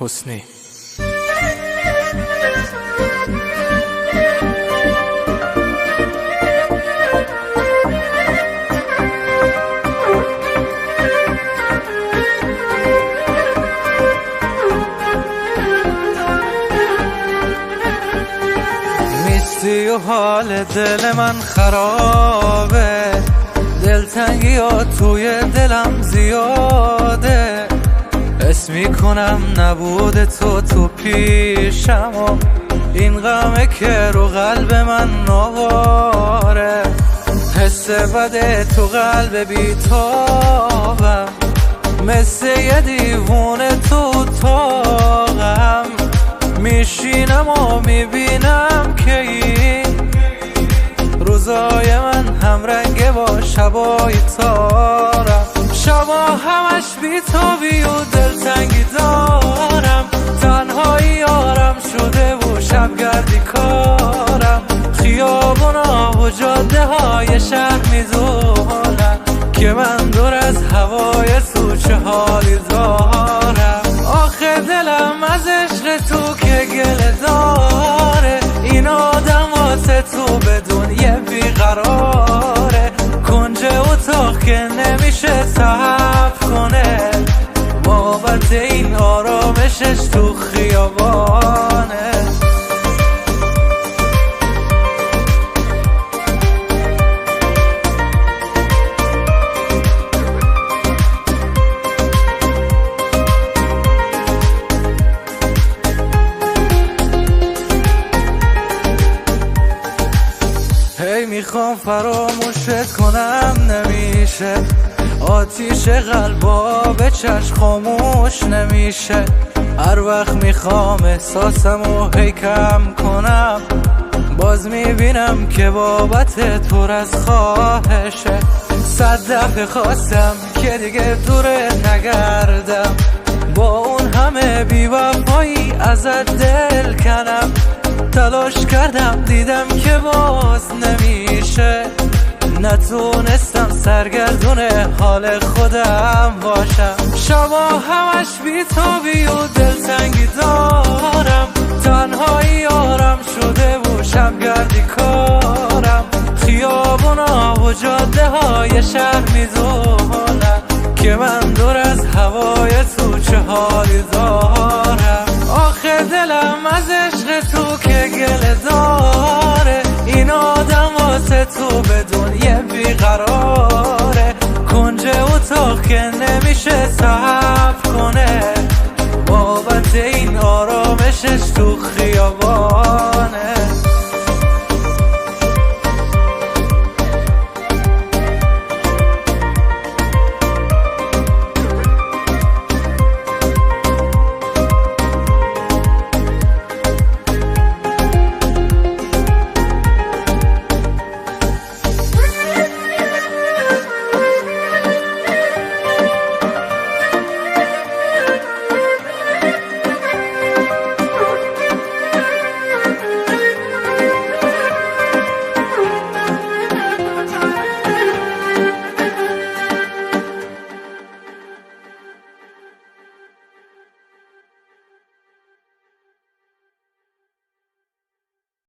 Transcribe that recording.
حسنی. میستی و حال دل من خرابه، دلتنگی ها توی دلم زیاده. حس میکنم نبود تو پیشم و این غمه که رو قلب من نواره. حس بده تو قلب بیتابم، مثل یه دیوونه تو تاقم. میشینم و میبینم که این روزای من همرنگه با شبای تارم. شبا همش بیتابی و دلتنگی دارم، تنهایی یارم شده و شبگردی کارم. خیابونا و جاده های شهر میدونن که من دور از هوای تو چه حالی دارم. آخه دلم از عشق تو که گله داره، این آدم واسه تو بدون یه بیقراره. کنج اتاق که نمیشه صبر کنه، بابت این آرامشش تو خیابانه. هی میخوام فراموشت کنم نمیشه، آتیش قلبا به چشم خاموش نمیشه. هر وقت میخوام احساسمو هی کم کنم، باز میبینم که بابت تو از خواهشه. 100 دفعه خواستم که دیگه دورت نگردم، با اون همه بی‌وفایی ازت دل کنم. تلاش کردم دیدم که باز نمیشه، نتونستم سرگردون حال خودم باشم. شبا همش بیتابی و دلتنگی دارم، تنهایی یارم شده و شبگردی کارم. خیابونا و جاده های شهر میدونن که من دور از هوای تو چه حالی دارم. آخه دلم از عشق تو که گله داره، این آدم واسه تو بدون یه بیقراره. کنج اتاق که نمیشه صبر کنه، بابت این آرامشش تو خیابان.